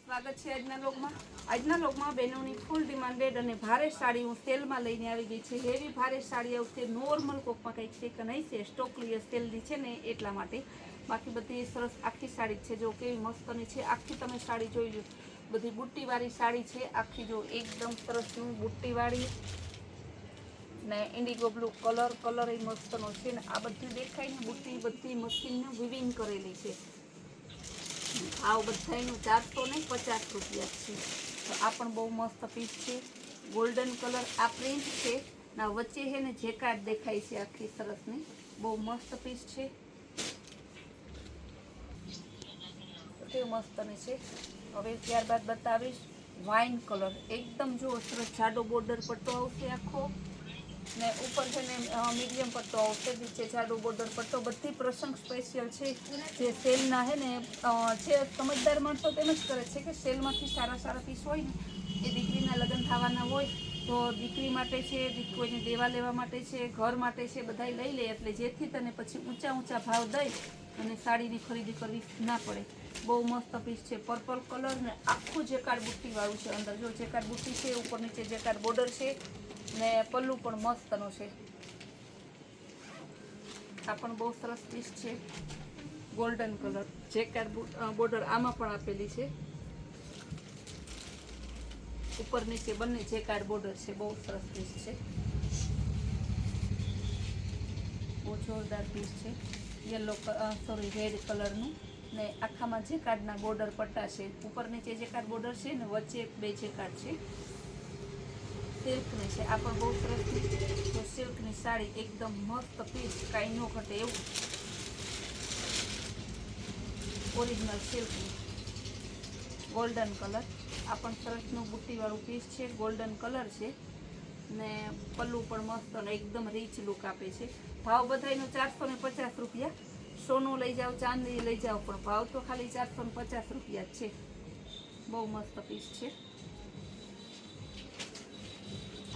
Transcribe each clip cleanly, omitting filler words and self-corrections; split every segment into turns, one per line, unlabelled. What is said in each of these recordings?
સ્વાગત છે આજના લોકમાં બહેનોની ફૂલ ડિમાન્ડેડ અને ભારે સાડી હું સેલમાં લઈને આવી ગઈ છે. હેવી ભારે સાડી આવશે. નોર્મલ કોકમાં કંઈક છે કે નહીં છે, સ્ટોક ક્લિયર સેલની છે ને એટલા માટે. બાકી બધી સરસ આખી સાડી છે, જો કેવી મસ્તની છે. આખી તમે સાડી જોઈ લો, બધી બુટ્ટીવાળી સાડી છે આખી. જો એકદમ સરસનું બુટ્ટીવાળી ને ઇન્ડિગો બ્લુ કલર એ મસ્તનો છે ને આ બધી દેખાય ને બુટ્ટી બધી મશીનનું વિવિંગ કરેલી છે. આવ બધાનું 450 રૂપિયા છે. તો આ પણ બહુ મસ્ત પીસ છે. ગોલ્ડન કલર આ પ્રિન્ટ છે ના વચ્ચે છે ને જેકાર્ડ દેખાય છે આખી સરસની. બહુ મસ્ત પીસ છે, કેવું મસ્તની છે. હવે ત્યારબાદ બતાવીશ વાઇન કલર. એકદમ જો સરસ જાડો બોર્ડર પટ્ટો આવશે આખો ને ઉપર છે ને મીડિયમ પટ્ટો આવશે, નીચે જાડો બોર્ડર પટ્ટો. બધી પ્રસંગ સ્પેશિયલ છે જે સેલના હે ને જે સમજદાર માણસો તેમ જ કરે છે કે સેલમાંથી સારા પીસ હોય ને એ દીકરીના લગ્ન થવાના હોય તો દીકરી માટે છે, કોઈને દેવા લેવા માટે છે, ઘર માટે છે, બધાય લઈ લે એટલે જેથી તને પછી ઊંચા ભાવ દઈ અને સાડીની ખરીદી કરવી ના પડે. બહુ મસ્ત પીસ છે. પર્પલ કલર ને આખું જેકાર્ડ બુટ્ટીવાળું છે. અંદર જો જેકાર્ડ બુટ્ટી છે, ઉપર નીચે જેકાર્ડ બોર્ડર છે ને પલ્લુ પણ મસ્તનો છે. આ પણ બહુ સરસ પીસ છે. ગોલ્ડન કલર જેકાર્ડ બોર્ડર આમાં પણ આપેલી છે. ઉપર નીચે બંને જેકાર્ડ બોર્ડર છે. બહુ સરસ પીસ છે, બહુ જોરદાર પીસ છે. યલો રેડ કલરનું ને આખામાં જેકાર્ડના બોર્ડર પટ્ટા છે. ઉપર નીચે જેકાર્ડ બોર્ડર છે ને વચ્ચે બે જેકાર્ડ છે. સિલ્કની છે. આ પણ બહુ સરસ તો સિલ્કની સાડી એકદમ મસ્ત પીસ, કાંઈ ન ઘટે એવું ઓરિજિનલ સિલ્કની. ગોલ્ડન કલર આ પણ સરસનું બુટ્ટીવાળું પીસ છે. ગોલ્ડન કલર છે ને પલ્લુ પણ મસ્ત અને એકદમ રીચ લુક આપે છે. ભાવ બધાયનો 450 રૂપિયા. સોનું લઈ જાઓ, ચાંદી લઈ જાઓ, પણ ભાવ તો ખાલી 450 રૂપિયા જ છે. બહુ મસ્ત પીસ છે.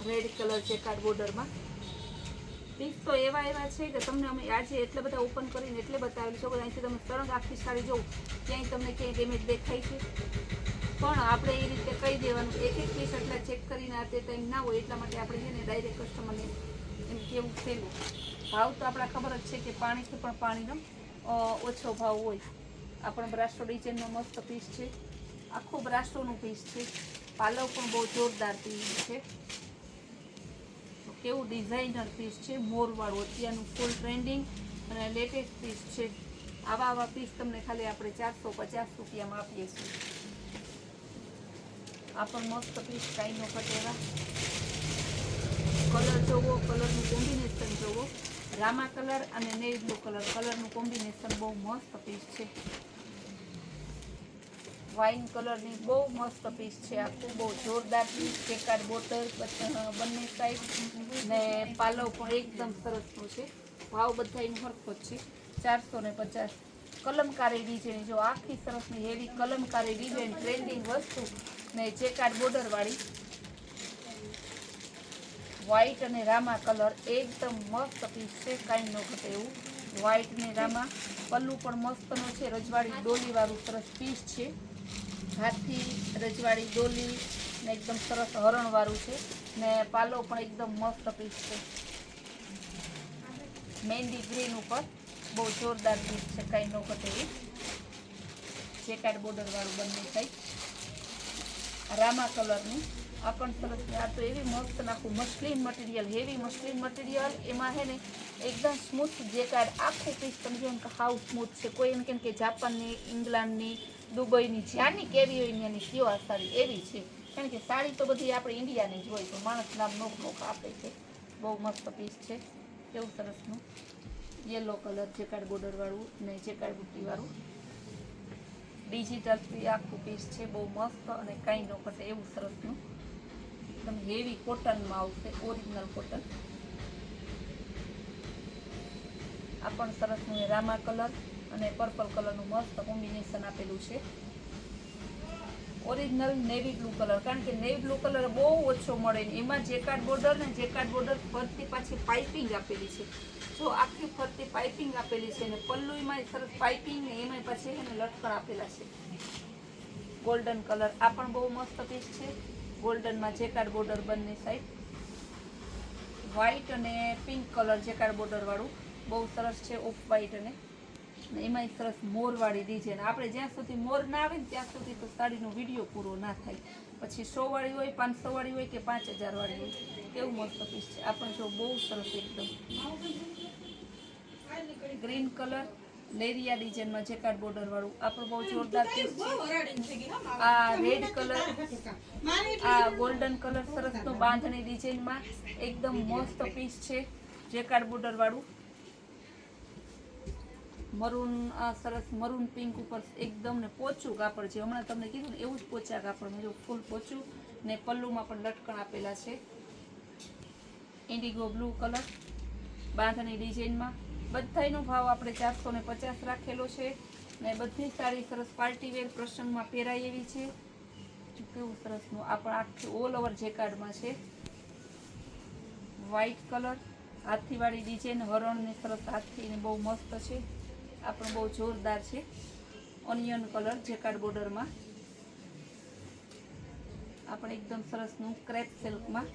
રેડ કલર છે કાર્ડ બોર્ડરમાં. પીસ તો એવા છે કે તમને અમે આજે એટલા બધા ઓપન કરીને એટલે બતાવેલું છે કે અહીંથી તમે તરંગ આખી સાડી જોઉં ક્યાંય તમને ક્યાંય ડેમેજ દેખાય છે, પણ આપણે એ રીતે કહી દેવાનું એક પીસ એટલા ચેક કરીને આ તે ટાઈમ ના હોય એટલા માટે આપણે છે ને ડાયરેક્ટ કસ્ટમરને એમ કેવું થયેલું. ભાવ તો આપણા ખબર જ છે કે પાણીથી પણ પાણીનો ઓછો ભાવ હોય. આ પણ બ્રાસ્ટો ડિઝાઇનનો મસ્ત પીસ છે. આખું બ્રાસ્ટોનું પીસ છે. પાલવ પણ બહુ જોરદાર પીસ છે. કેવું ડિઝાઇનર પીસ છે, મોરવાળું અત્યારનું ફૂલ ટ્રેન્ડિંગ અને લેટેસ્ટ પીસ છે. આવા પીસ તમને ખાલી આપણે 450 રૂપિયામાં આપીએ છીએ. આ પણ મસ્ત પીસ, કાંઈ નો ઘટે એવા. કલર જોવો, કલરનું કોમ્બિનેશન જોવો. રામા કલર અને નેવી બ્લુ કલરનું કોમ્બિનેશન બહુ મસ્ત પીસ છે. વાઇન કલરની બહુ મસ્ત પીસ છે. આખું બહુ જોરદાર પીસ. જેકાર્ડ બોર્ડર બંને સાઈડ ને પાલવ પણ એકદમ સરસનું છે. ભાવ બધાયનું સરખો જ છે, 450. કલમકારી ડિઝાઇન જો આખી સરસની હેવી કલમકારી ડિઝાઇન ટ્રેન્ડિંગ વસ્તુ ને જેકાર્ડ બોર્ડરવાળી વ્હાઈટ અને રામા કલર એકદમ મસ્ત પીસ છે, કાંઈ ન ઘટે એવું. વ્હાઈટ ને રામા પલ્લુ પણ મસ્તનો છે. રજવાડી ડોલીવાળું સરસ પીસ છે. હાથથી રજવાડી ડોલી ને એકદમ સરસ હરણવાળું છે ને પાલો પણ એકદમ મસ્ત પીસ છે. મહેંદી ગ્રીન ઉપર બહુ જોરદાર પીસ છે, કાંઈ ન ઘટે એવું. જેકાર્ડ બોર્ડરવાળું બંને સાઈડ. રામા કલરનું આ પણ સરસ. આ તો એવી મસ્ત નાખું મસ્લિન મટીરિયલ, હેવી મસ્લિન મટીરિયલ. એમાં હે ને એકદમ સ્મૂથ જેકાર્ડ આખું પીસ તમે જો કે હાવ સ્મૂથ છે. કોઈ એમ કેમ કે જાપાનની, ઇંગ્લેન્ડની, દુબઈની જ્યાંની કેવી હોય ત્યાંની કયો આ સાડી એવી છે. કારણ કે સાડી તો બધી આપણે ઇન્ડિયાની જ હોય, તો માણસ નામ નોખ આપે છે. બહુ મસ્ત પીસ છે. કેવું સરસનું યલો કલર જેકાર્ડ બોર્ડરવાળું ને જેકાર્ડ બુટ્ટીવાળું ડિજિટલ આખું પીસ છે. બહુ મસ્ત અને કાંઈ ન ઘટે એવું સરસનું એકદમ હેવી કોટનમાં આવશે, ઓરિજિનલ કોટન. આ પણ સરસનું રામા કલર અને પર્પલ કલરનું મસ્ત કોમ્બિનેશન આપેલું છે. ઓરિજિનલ નેવી બ્લુ કલર, કારણ કે નેવી બ્લુ કલર બહુ ઓછો મળે ને એમાં જેકાર્ડ બોર્ડર ને જેકાર્ડ બોર્ડર ફરતી પાછી પાઇપિંગ આપેલી છે. જો આખી ફરતી પાઇપિંગ આપેલી છે ને પલ્લુમાં સરસ પાઇપિંગ ને એમાં પછી એને લટકણ આપેલા છે. ગોલ્ડન કલર, આ પણ બહુ મસ્ત પીસ છે. ગોલ્ડનમાં જેકાર્ડ બોર્ડર બંને સાઈડ, વ્હાઈટ અને પિંક કલર જેકાર્ડ બોર્ડર વાળું બહુ સરસ છે. ઓફ વ્હાઈટ અને એમાંય સરસ મોરવાળી ડિઝાઇન. આપણે જ્યાં સુધી મોર ના આવે ને ત્યાં સુધી તો સાડીનો વિડીયો પૂરો ના થાય. પછી 100 વાળી હોય, 500 વાળી હોય કે 5000 વાળી હોય, કેવું મસ્ત પીસ છે. આ પણ જો બહુ સરસ એકદમ ગ્રીન કલર લેરિયા ડિઝાઇનમાં જેકાર્ડ બોર્ડર વાળું, આ પણ બહુ જોરદાર પીસ છે. આ રેડ કલર, આ ગોલ્ડન કલર સરસનો બાંધણી ડિઝાઇનમાં એકદમ મસ્ત પીસ છે જેકાર્ડ બોર્ડર વાળું. મરૂન, આ સરસ મરૂન પિંક ઉપર એકદમ ને પોચું કાપડ છે. હમણાં તમને કીધું ને એવું જ પોચા કાપડમાં જો ફૂલ પોચું ને પલ્લુમાં પણ લટકણ આપેલા છે. ઇન્ડિગો બ્લુ કલર બાંધણી ડિઝાઇનમાં. બધાયનો ભાવ આપણે 450 રાખેલો છે ને બધી સાડી સરસ પાર્ટીવેર પ્રસંગમાં પહેરાય એવી છે. કેવું સરસનું આ પણ આખી ઓલ ઓવર જેકાર્ડમાં છે. વ્હાઈટ કલર હાથીવાળી ડિઝાઇન, હરણને સરસ હાથીને બહુ મસ્ત છે. આ પણ બહુ જોરદાર છે. ઓનિયન કલર જેકાર્ડ બોર્ડરમાં, આ પણ એકદમ સરસનું ક્રેપ સિલ્કમાં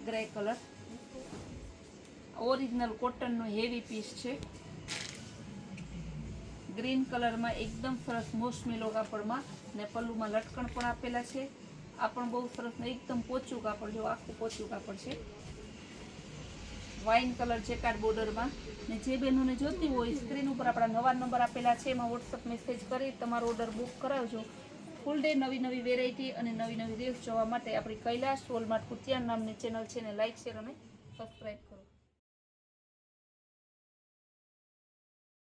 ગ્રે કલર, ઓરિજિનલ કોટનનો હેવી પીસ છે. ગ્રીન કલરમાં એકદમ સરસ મોસમેલો કાપડમાં ને પલ્લુમાં લટકણ પણ આપેલા છે. આ પણ બહુ સરસ ને એકદમ પોચું કાપડ, જો આખું પોચું કાપડ છે. વાઇન કલર જેકાર્ડ બોર્ડરમાં. ને જે બહેનોને જોતી હોય સ્ક્રીન ઉપર આપણા નવા નંબર આપેલા છે, એમાં વોટ્સઅપ મેસેજ કરી તમારો ઓર્ડર બુક કરાવજો. ફૂલ ડે નવી નવી વેરાયટી અને નવી નવી રીલ્સ જોવા માટે આપણી કૈલાશ વોલમાર્ટ કુતિયાન નામની ચેનલ છે ને લાઇક, શેર અને સબસ્ક્રાઈબ